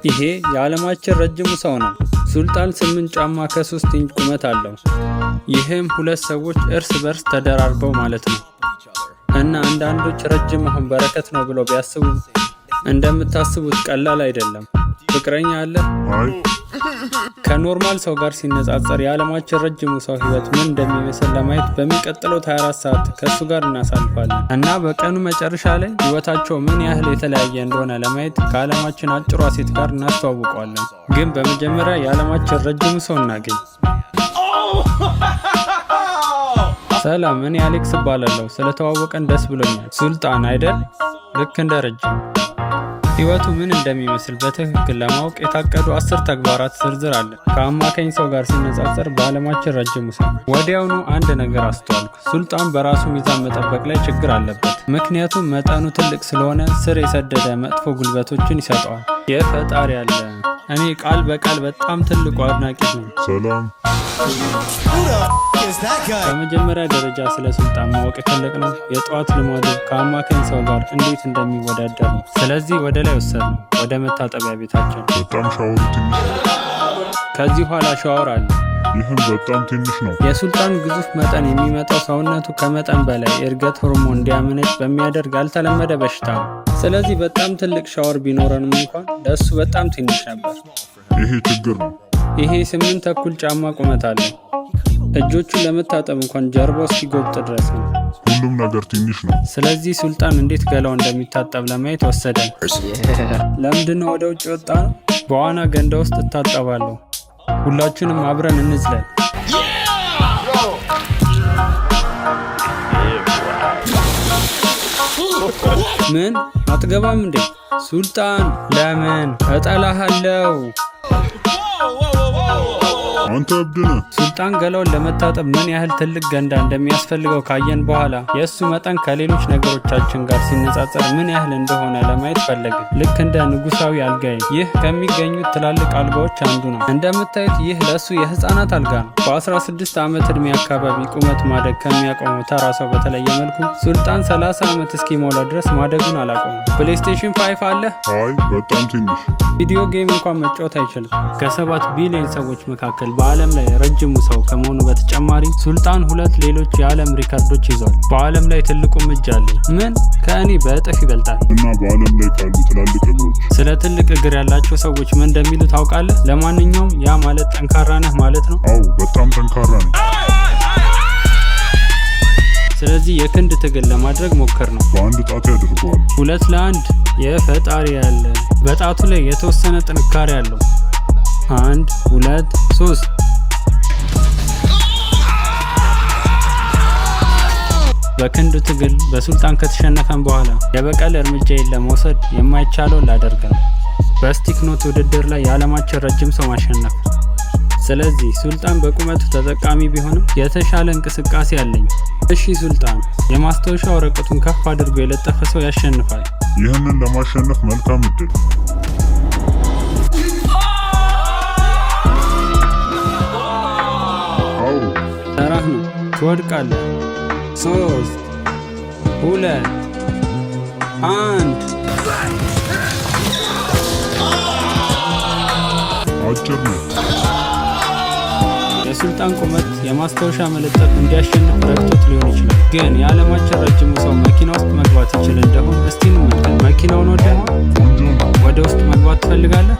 ይሄ የዓለማችን ረጅሙ ሰው ነው። ሱልጣን 8 ጫማ ከ3 ኢንች ቁመት አለው። ይህም ሁለት ሰዎች እርስ በርስ ተደራርበው ማለት ነው። እና አንዳንዶች ረጅም መሆን በረከት ነው ብለው ቢያስቡ እንደምታስቡት ቀላል አይደለም። ፍቅረኛ አለ? ከኖርማል ሰው ጋር ሲነጻጸር የዓለማችን ረጅሙ ሰው ህይወት ምን እንደሚመስል ለማየት በሚቀጥለው 24 ሰዓት ከሱ ጋር እናሳልፋለን እና በቀኑ መጨረሻ ላይ ህይወታቸው ምን ያህል የተለያየ እንደሆነ ለማየት ከዓለማችን አጭሯ ሴት ጋር እናስተዋውቀዋለን። ግን በመጀመሪያ የዓለማችን ረጅሙ ሰው እናገኝ። ሰላም፣ እኔ አሌክስ እባላለሁ። ስለተዋወቀን ደስ ብሎኛል። ሱልጣን አይደል? ልክ እንደ ረጅም ህይወቱ ምን እንደሚመስል በትክክል ለማወቅ የታቀዱ 10 ተግባራት ዝርዝር አለ። ከአማካኝ ሰው ጋር ሲነጻጸር በዓለማችን ረጅሙ ሰው። ወዲያውኑ አንድ ነገር አስተዋልኩ። ሱልጣን በራሱ ሚዛን መጠበቅ ላይ ችግር አለበት። ምክንያቱም መጠኑ ትልቅ ስለሆነ ስር የሰደደ መጥፎ ጉልበቶችን ይሰጠዋል። የፈጣሪ ያለ እኔ ቃል በቃል በጣም ትልቁ አድናቂ ነኝ። ሰላም። በመጀመሪያ ደረጃ ስለ ሱልጣን ማወቅ የፈለግነው የጠዋት ልማዱ ከአማካኝ ሰው ጋር እንዴት እንደሚወዳደር ነው። ስለዚህ ወደ ላይ ወሰድነው፣ ወደ መታጠቢያ ቤታችን። በጣም ሻወሩ ትንሽ ነው። ከዚህ ኋላ ሻወር አለ። ይህም በጣም ትንሽ ነው። የሱልጣን ግዙፍ መጠን የሚመጣው ሰውነቱ ከመጠን በላይ የእድገት ሆርሞን እንዲያመነጭ በሚያደርግ ያልተለመደ በሽታ ነው። ስለዚህ በጣም ትልቅ ሻወር ቢኖረንም እንኳን ለእሱ በጣም ትንሽ ነበር። ይሄ ችግር ነው። ይሄ 8 ተኩል ጫማ ቁመት አለው። እጆቹን ለመታጠብ እንኳን ጀርባው እስኪጎብጥ ድረስ ነው። ሁሉም ነገር ትንሽ ነው። ስለዚህ ሱልጣን እንዴት ገላው እንደሚታጠብ ለማየት ወሰደን። ለምንድነው ወደ ውጭ ወጣ ነው? በዋና ገንዳ ውስጥ እታጠባለሁ። ሁላችንም አብረን እንዝለል። ምን አትገባም እንዴ? ሱልጣን ለምን? እጠላሃለው። አንተ እብድ ነህ። ሱልጣን ገላውን ለመታጠብ ምን ያህል ትልቅ ገንዳ እንደሚያስፈልገው ካየን በኋላ የእሱ መጠን ከሌሎች ነገሮቻችን ጋር ሲነጻጸር ምን ያህል እንደሆነ ለማየት ፈለግን። ልክ እንደ ንጉሳዊ አልጋዬ። ይህ ከሚገኙት ትላልቅ አልጋዎች አንዱ ነው። እንደምታዩት ይህ ለእሱ የህፃናት አልጋ ነው። በ16 ዓመት ዕድሜ አካባቢ ቁመት ማደግ ከሚያቆመው ተራ ሰው በተለየ መልኩ ሱልጣን 30 ዓመት እስኪሞላ ድረስ ማደጉን አላቆመም። ፕሌይስቴሽን 5 አለ? አይ በጣም ትንሽ። ቪዲዮ ጌም እንኳን መጫወት አይችልም። ከ7 ቢሊዮን ሰዎች መካከል በዓለም ላይ ረጅሙ ሰው ከመሆኑ በተጨማሪ ሱልጣን 2 ሌሎች የዓለም ሪከርዶች ይዟል። በዓለም ላይ ትልቁም እጅ አለኝ። ምን? ከእኔ በእጥፍ ይበልጣል። እና በዓለም ላይ ካሉ ትላልቅ እግሮች። ስለ ትልቅ እግር ያላቸው ሰዎች ምን እንደሚሉ ታውቃለህ? ለማንኛውም ያ ማለት ጠንካራ ነህ ማለት ነው። አዎ በጣም ጠንካራ ነኝ። ስለዚህ የክንድ ትግል ለማድረግ ሞክር ነው። በአንድ ጣት ያደርገዋል። 2 ለ1። የፈጣሪ ያለ በጣቱ ላይ የተወሰነ ጥንካሬ አለው። 1 2 3። በክንዱ ትግል በሱልጣን ከተሸነፈን በኋላ የበቀል እርምጃዬን ለመውሰድ የማይቻለውን ላደርግ ነው። በስቲክ ኖት ውድድር ላይ የዓለማችን ረጅም ሰው ማሸነፍ። ስለዚህ ሱልጣን በቁመቱ ተጠቃሚ ቢሆንም የተሻለ እንቅስቃሴ አለኝ። እሺ ሱልጣን፣ የማስታወሻ ወረቀቱን ከፍ አድርጎ የለጠፈ ሰው ያሸንፋል። ይህንን ለማሸነፍ መልካም እድል። ተራህ ነው። ትወድቃለህ። 3 2 1። አጭር ነው። የሱልጣን ቁመት የማስታወሻ መለጠፍ እንዲያሸንፍ ረድቶት ሊሆን ይችላል። ግን የዓለማችን ረጅሙ ሰው መኪና ውስጥ መግባት ይችል እንደሆን እስቲ እንመልከት። መኪናውን ወደኸው? ወደ ውስጥ መግባት ትፈልጋለህ?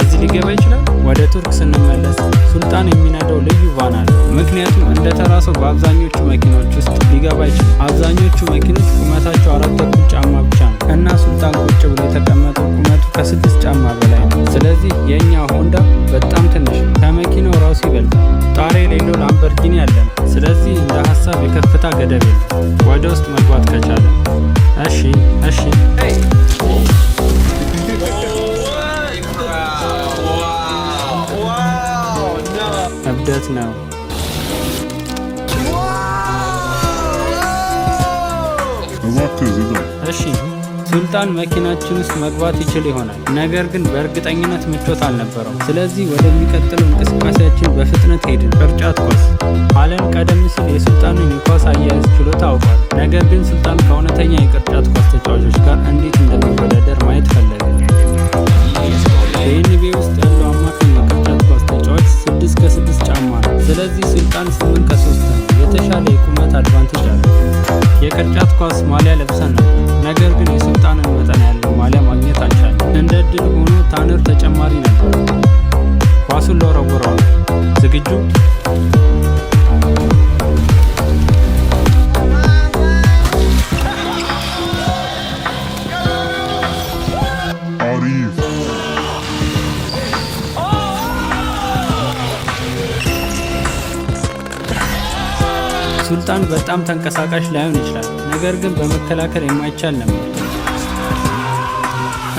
እዚህ ሊገባ ይችላል። ወደ ቱርክ ስንመለስ ሱልጣን የሚነዳው ልዩ ቫን አለ። ምክንያቱም እንደ ተራ ሰው በአብዛኞቹ መኪኖች ውስጥ ሊገባ ይችላል። አብዛኞቹ መኪኖች ቁመታቸው 4 ተኩል ጫማ ብቻ ነው እና ሱልጣን ቁጭ ብሎ የተቀመጠው ቁመቱ ከ6 ጫማ በላይ ነው። ስለዚህ የእኛ ሆንዳ በጣም ትንሽ ነው። ከመኪናው ራሱ ይበልጣል። ጣሪያ የሌለው ላምበርጊኒ አለን። ስለዚህ እንደ ሀሳብ የከፍታ ገደብ የለም። ወደ ውስጥ መግባት ከቻለ። እሺ እሺ። እብደት ነው። እባክህ ዝጋ። እሺ ሱልጣን መኪናችን ውስጥ መግባት ይችል ይሆናል፣ ነገር ግን በእርግጠኝነት ምቾት አልነበረው። ስለዚህ ወደሚቀጥለው እንቅስቃሴያችን በፍጥነት ሄድን። ቅርጫት ኳስ። አለም ቀደም ሲል የሱልጣንን የኳስ አያያዝ ችሎታ አውቋል። ነገር ግን ሱልጣን ከእውነተኛ የቅርጫት ኳስ ተጫዋቾች ጋር እንዴት እንደሚወዳደር ማየት ፈለገ። አሪፍ። ሱልጣን በጣም ተንቀሳቃሽ ላይሆን ይችላል፣ ነገር ግን በመከላከል የማይቻል ነበር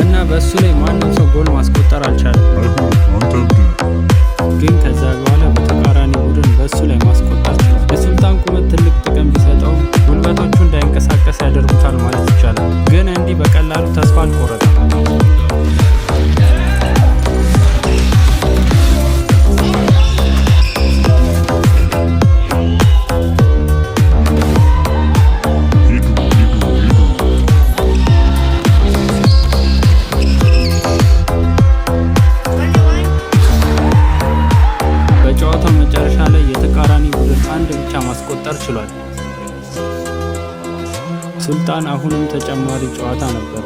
እና በእሱ ላይ ማንም ሰው ጎል ማስቆጠር አልቻለም። አይሆን አንተ እብድ ነህ። ግን ከዛ በኋላ በተቃራኒ ቡድን በእሱ ላይ ማስቆጠር ችሏል። የሱልጣን ቁመት ትልቅ ጥቅም ቢሰጠውም ጉልበቶቹ እንዳይንቀሳቀስ ያደርጉታል ማለት ይቻላል። ግን እንዲህ በቀላሉ ተስፋ አልቆረጠም። በጨዋታው መጨረሻ ላይ የተቃራኒ ቡድን አንድ ብቻ ማስቆጠር ችሏል። ሱልጣን አሁንም ተጨማሪ ጨዋታ ነበር።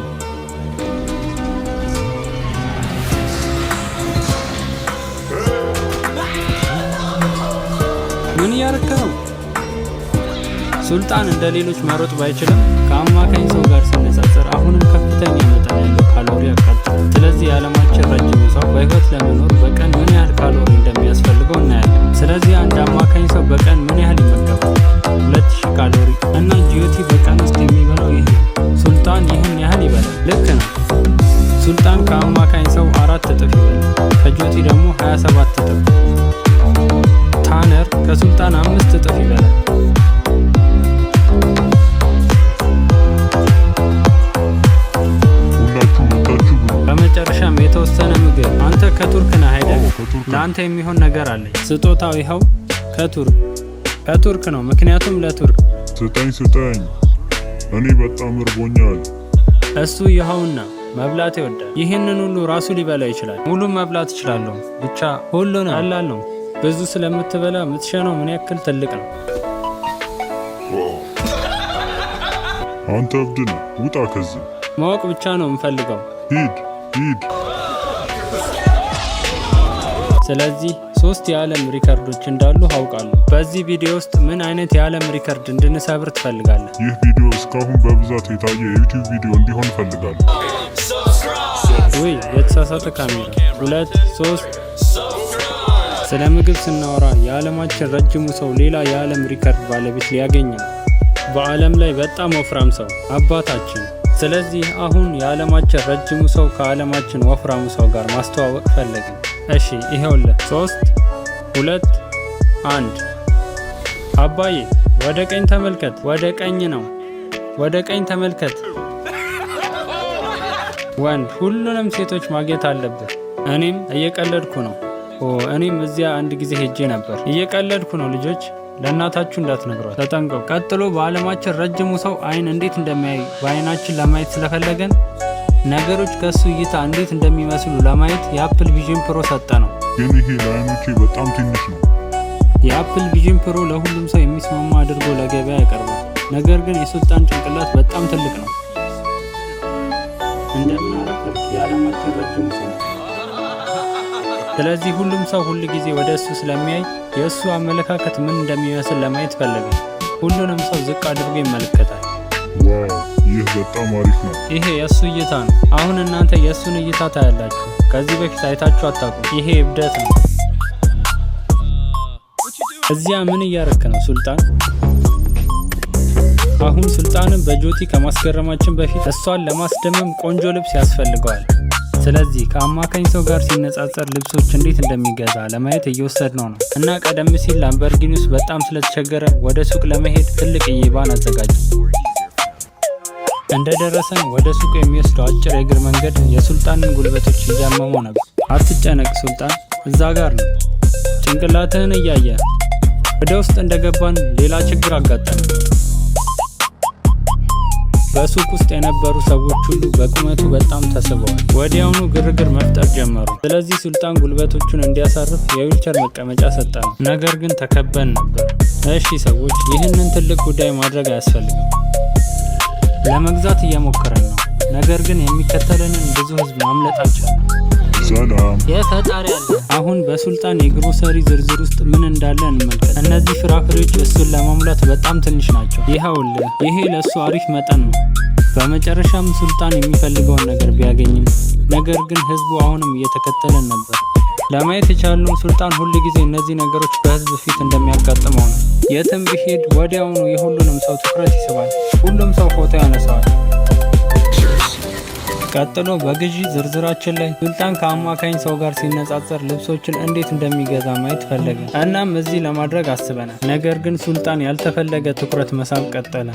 ምን እያረከ ነው? ሱልጣን እንደ ሌሎች መሮጥ ባይችልም ከአማካኝ ሰው ጋር ሲነጻጸር አሁንም ከፍተኛ መጠን ያለው ካሎሪ ያቃጥላል። ስለዚህ የዓለማችን ረጅሙ ሰው በህይወት ለመኖር በቀን ምን ያህል ካሎሪ እንደሚያስፈልገው እናያለን። ስለዚህ አንድ አማካኝ ሰው በቀን ምን ያህል ይመገባል? 2000 ካሎሪ እና ጂዮቲ በቀን ውስጥ የሚበላው ይህ ነው። ሱልጣን ይህን ያህል ይበላል። ልክ ነው። ሱልጣን ከአማካኝ ሰው 4 እጥፍ ይበላል፣ ከጂዮቲ ደግሞ 27 እጥፍ። ታነር ከሱልጣን 5 እጥፍ ይበላል። በመጨረሻም የተወሰነ ምግብ። አንተ ከቱርክ ነህ አይደል? ለአንተ የሚሆን ነገር አለኝ። ስጦታው ይኸው። ከቱርክ ነው፣ ምክንያቱም ለቱርክ። ስጠኝ። እኔ በጣም እርቦኛል። እሱ ይኸውና መብላት ይወዳል። ይህንን ሁሉ ራሱ ሊበላ ይችላል። ሙሉም መብላት ይችላለሁ። ብቻ ሁሉን ቀላል ነው። ብዙ ስለምትበላ የምትሸነው ምን ያክል ትልቅ ነው። አንተ እብድ ነህ። ውጣ ከዚህ። ማወቅ ብቻ ነው የምፈልገው። ሂድ። ስለዚህ 3 የዓለም ሪከርዶች እንዳሉ አውቃለሁ። በዚህ ቪዲዮ ውስጥ ምን አይነት የዓለም ሪከርድ እንድንሰብር ትፈልጋለህ? ይህ ቪዲዮ እስካሁን በብዛት የታየ የዩቲዩብ ቪዲዮ እንዲሆን እፈልጋለሁ። ውይ የተሳሳተ ካሜራ። 2 3 ስለ ምግብ ስናወራ የዓለማችን ረጅሙ ሰው ሌላ የዓለም ሪከርድ ባለቤት ሊያገኝ ነው። በዓለም ላይ በጣም ወፍራም ሰው አባታችን። ስለዚህ አሁን የዓለማችን ረጅሙ ሰው ከዓለማችን ወፍራሙ ሰው ጋር ማስተዋወቅ ፈለግን። እሺ ይሄውልህ 3 2 1 አባዬ ወደ ቀኝ ተመልከት። ወደ ቀኝ ነው። ወደ ቀኝ ተመልከት። ወንድ ሁሉንም ሴቶች ማግኘት አለብህ። እኔም እየቀለድኩ ነው። እኔም እዚያ አንድ ጊዜ ሄጄ ነበር። እየቀለድኩ ነው ልጆች፣ ለእናታችሁ እንዳትነግሯት፣ ተጠንቀቁ። ቀጥሎ በዓለማችን ረጅሙ ሰው አይን እንዴት እንደሚያይ በአይናችን ለማየት ስለፈለገን ነገሮች ከሱ እይታ እንዴት እንደሚመስሉ ለማየት የአፕል ቪዥን ፕሮ ሰጠ ነው። ግን ይሄ ለአይኖቼ በጣም ትንሽ ነው። የአፕል ቪዥን ፕሮ ለሁሉም ሰው የሚስማማ አድርጎ ለገበያ ያቀርባል። ነገር ግን የሱልጣን ጭንቅላት በጣም ትልቅ ነው። እንደምናረፈር የዓለማችን ረጅሙ ሰው። ስለዚህ ሁሉም ሰው ሁል ጊዜ ወደ እሱ ስለሚያይ የእሱ አመለካከት ምን እንደሚመስል ለማየት ፈለገ። ሁሉንም ሰው ዝቅ አድርጎ ይመለከታል። ዋው ይህ በጣም አሪፍ ነው። ይሄ የእሱ እይታ ነው። አሁን እናንተ የእሱን እይታ ታያላችሁ። ከዚህ በፊት አይታችሁ አታውቁም። ይሄ እብደት ነው። እዚያ ምን እያረክ ነው ሱልጣን? አሁን ሱልጣንን በጆቲ ከማስገረማችን በፊት እሷን ለማስደመም ቆንጆ ልብስ ያስፈልገዋል። ስለዚህ ከአማካኝ ሰው ጋር ሲነጻጸር ልብሶች እንዴት እንደሚገዛ ለማየት እየወሰድነው ነው እና ቀደም ሲል ላምበርጊኒ ውስጥ በጣም ስለተቸገረ ወደ ሱቅ ለመሄድ ትልቅ ቫን አዘጋጀ። እንደደረሰን ወደ ሱቁ የሚወስደው አጭር የእግር መንገድ የሱልጣንን ጉልበቶች እያመመው ነበር። አትጨነቅ ሱልጣን፣ እዛ ጋር ነው። ጭንቅላትህን እያየ ወደ ውስጥ እንደገባን ሌላ ችግር አጋጠመ። በሱቅ ውስጥ የነበሩ ሰዎች ሁሉ በቁመቱ በጣም ተስበዋል። ወዲያውኑ ግርግር መፍጠር ጀመሩ። ስለዚህ ሱልጣን ጉልበቶቹን እንዲያሳርፍ የዊልቸር መቀመጫ ሰጠ ነው። ነገር ግን ተከበን ነበር። እሺ ሰዎች፣ ይህንን ትልቅ ጉዳይ ማድረግ አያስፈልግም። ለመግዛት እየሞከረን ነው። ነገር ግን የሚከተለንን ብዙ ህዝብ ማምለጥ አልቻለም። ሰላም የፈጣሪ ያለ። አሁን በሱልጣን የግሮሰሪ ዝርዝር ውስጥ ምን እንዳለ እንመልከት። እነዚህ ፍራፍሬዎች እሱን ለመሙላት በጣም ትንሽ ናቸው። ይኸውልህ፣ ይሄ ለእሱ አሪፍ መጠን ነው። በመጨረሻም ሱልጣን የሚፈልገውን ነገር ቢያገኝም ነገር ግን ህዝቡ አሁንም እየተከተለን ነበር። ለማየት የቻልነው ሱልጣን ሁል ጊዜ እነዚህ ነገሮች በህዝብ ፊት እንደሚያጋጥመው ነው። የትም ቢሄድ ወዲያውኑ የሁሉንም ሰው ትኩረት ይስባል። ሁሉም ሰው ፎቶ ያነሳዋል። ቀጥሎ በግዢ ዝርዝራችን ላይ ሱልጣን ከአማካኝ ሰው ጋር ሲነጻጸር ልብሶችን እንዴት እንደሚገዛ ማየት ፈለገ። እናም እዚህ ለማድረግ አስበናል። ነገር ግን ሱልጣን ያልተፈለገ ትኩረት መሳብ ቀጠለ።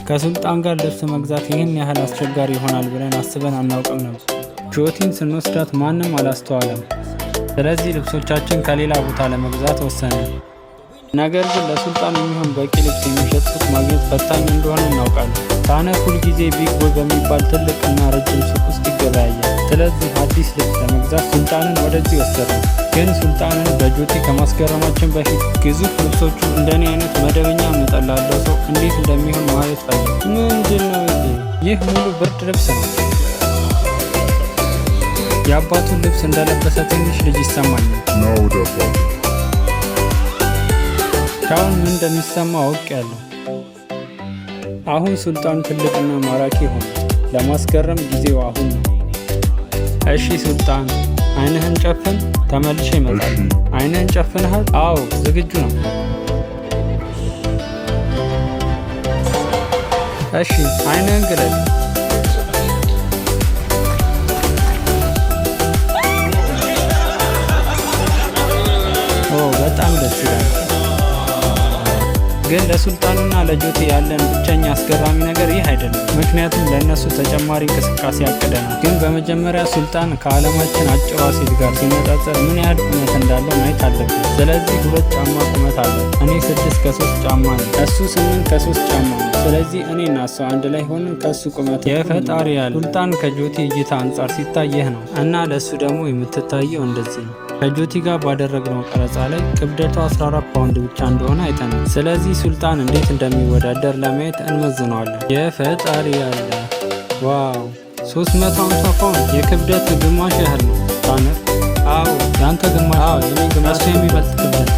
ከሱልጣን ጋር ልብስ መግዛት ይህን ያህል አስቸጋሪ ይሆናል ብለን አስበን አናውቅም ነበር። ጆቲን ስንወስዳት ማንም አላስተዋለም። ስለዚህ ልብሶቻችን ከሌላ ቦታ ለመግዛት ወሰነ። ነገር ግን ለሱልጣን የሚሆን በቂ ልብስ የሚሸጥ ሱቅ ማግኘት ፈታኝ እንደሆነ እናውቃለን። ታነር ሁል ጊዜ ቢግ ቦይ በሚባል ትልቅና ረጅም ሱቅ ውስጥ ይገበያያል። ስለዚህ አዲስ ልብስ ለመግዛት ሱልጣንን ወደዚህ ወሰደ። ግን ሱልጣንን በጆቲ ከማስገረማችን በፊት ግዙፍ ልብሶቹ እንደኔ አይነት መደበኛ መጠን ላለው ሰው እንዴት እንደሚሆን ማየት ፈለገ። ምንድን ነው ይህ? ሙሉ ብርድ ልብስ ነው። የአባቱን ልብስ እንደለበሰ ትንሽ ልጅ ይሰማኛል። አሁን ምን እንደሚሰማ አውቄያለሁ። አሁን ሱልጣን ትልቅና ማራኪ ሆነ። ለማስገረም ጊዜው አሁን ነው። እሺ ሱልጣን፣ አይንህን ጨፍን። ተመልሼ እመጣለሁ። አይንህን ጨፍንሃል? አዎ፣ ዝግጁ ነው። እሺ፣ አይንህን ግለጥ። በጣም ደስ ይላል። ግን ለሱልጣንና ለጆቲ ያለን ብቸኛ አስገራሚ ነገር ይህ አይደለም። ምክንያቱም ለእነሱ ተጨማሪ እንቅስቃሴ ያቅደናል። ግን በመጀመሪያ ሱልጣን ከዓለማችን አጭሯ ሴት ጋር ሲነጻጸር ምን ያህል ቁመት እንዳለው ማየት አለብን። ስለዚህ 2 ጫማ ቁመት አለው። እኔ 6 ከ3 ጫማ ነው። እሱ 8 ከ3 ጫማ ነው። ስለዚህ እኔና እሱ አንድ ላይ ሆነን ከሱ ቁመት የፈጣሪ ያለ ሱልጣን ከጆቲ እይታ አንጻር ሲታየህ ነው እና ለእሱ ደግሞ የምትታየው እንደዚህ ነው። ከጆቲ ጋር ባደረግነው ቀረጻ ላይ ክብደቱ 14 ፓውንድ ብቻ እንደሆነ አይተናል። ስለዚህ ሱልጣን እንዴት እንደሚወዳደር ለማየት እንመዝነዋለን። የፈጣሪ ያለ ዋው! 350 ፓውንድ የክብደት ግማሽ ያህል ነው። ታነር? አዎ፣ ያንተ ግማሽ። አዎ፣ የኔ ግማሽ። እሱ የሚበልጥ ክብደት።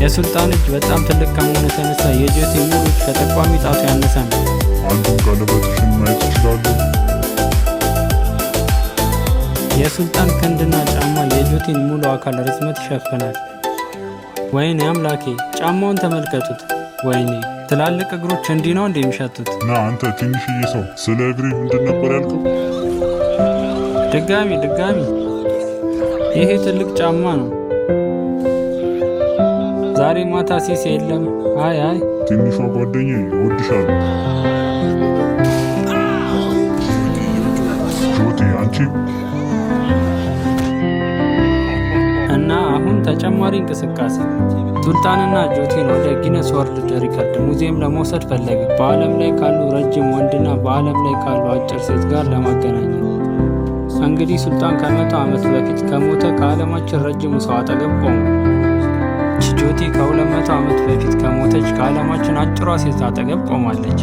የሱልጣን እጅ በጣም ትልቅ ከመሆኑ የተነሳ የጆቲ ሙሉ እጅ ከጠቋሚ ጣቱ ያነሰ ነው። አንዱን ቀለበትሽን ማየት ይችላሉ። የሱልጣን ክንድና ጫማ የጆቲን ሙሉ አካል ርዝመት ይሸፍናል። ወይኔ አምላኬ! ጫማውን ተመልከቱት። ወይኔ ትላልቅ እግሮች እንዲህ ነው እንደሚሸቱት። እና አንተ ትንሽዬ ሰው ስለ እግሬ ምንድን ነበር ያልከው? ድጋሚ ይሄ ትልቅ ጫማ ነው። ዛሬ ማታ ሲስ የለም። አይ ትንሿ ጓደኛዬ እወድሻለሁ። ጆቲ አንቺ እና አሁን ተጨማሪ እንቅስቃሴ ሱልጣንና ጆቲን ወደ ጊነስ ወርልድ ሪከርድ ሙዚየም ለመውሰድ ፈለገ። በዓለም ላይ ካሉ ረጅም ወንድና በዓለም ላይ ካሉ አጭር ሴት ጋር ለማገናኘት። እንግዲህ ሱልጣን ከ100 ዓመት በፊት ከሞተ ከዓለማችን ረጅሙ ሰው አጠገብ ቆመ። ጆቲ ከ200 ዓመት በፊት ከሞተች ከዓለማችን አጭሯ ሴት አጠገብ ቆማለች።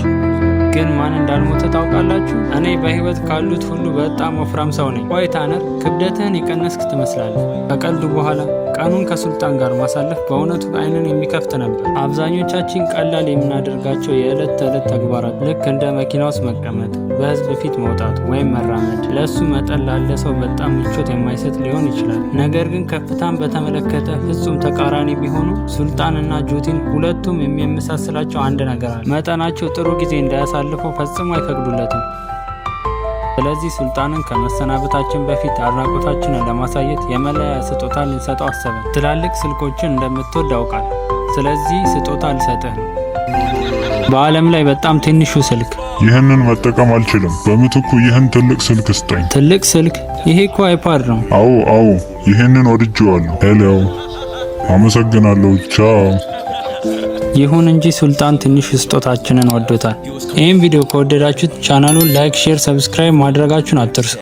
ግን ማን እንዳልሞተ ታውቃላችሁ? እኔ በህይወት ካሉት ሁሉ በጣም ወፍራም ሰው ነኝ። ቆይ ታነር፣ ክብደትህን የቀነስክ ትመስላለህ። ከቀልዱ በኋላ ቀኑን ከሱልጣን ጋር ማሳለፍ በእውነቱ አይንን የሚከፍት ነበር። አብዛኞቻችን ቀላል የምናደርጋቸው የዕለት ተዕለት ተግባራት ልክ እንደ መኪና ውስጥ መቀመጥ፣ በህዝብ ፊት መውጣት ወይም መራመድ ለእሱ መጠን ላለ ሰው በጣም ምቾት የማይሰጥ ሊሆን ይችላል። ነገር ግን ከፍታን በተመለከተ ፍጹም ተቃራኒ ቢሆኑ ሱልጣንና ጆቲን ሁለቱም የሚያመሳስላቸው አንድ ነገር አለ። መጠናቸው ጥሩ ጊዜ እንዳያሳልፈው ፈጽሞ አይፈቅዱለትም። ስለዚህ ሱልጣንን ከመሰናበታችን በፊት አድናቆታችንን ለማሳየት የመለያ ስጦታ ልንሰጠው አሰበን። ትላልቅ ስልኮችን እንደምትወድ ያውቃል። ስለዚህ ስጦታ ልሰጥህ ነው። በዓለም ላይ በጣም ትንሹ ስልክ። ይህንን መጠቀም አልችልም። በምትኩ ይህን ትልቅ ስልክ ስጠኝ። ትልቅ ስልክ? ይሄ እኮ አይፓድ ነው። አዎ፣ ይህንን ወድጄዋለሁ። ሄሎ፣ አመሰግናለሁ። ቻው። ይሁን እንጂ ሱልጣን ትንሽ ስጦታችንን ወዶታል። ይህም ቪዲዮ ከወደዳችሁት ቻናሉን ላይክ፣ ሼር፣ ሰብስክራይብ ማድረጋችሁን አትርሱ።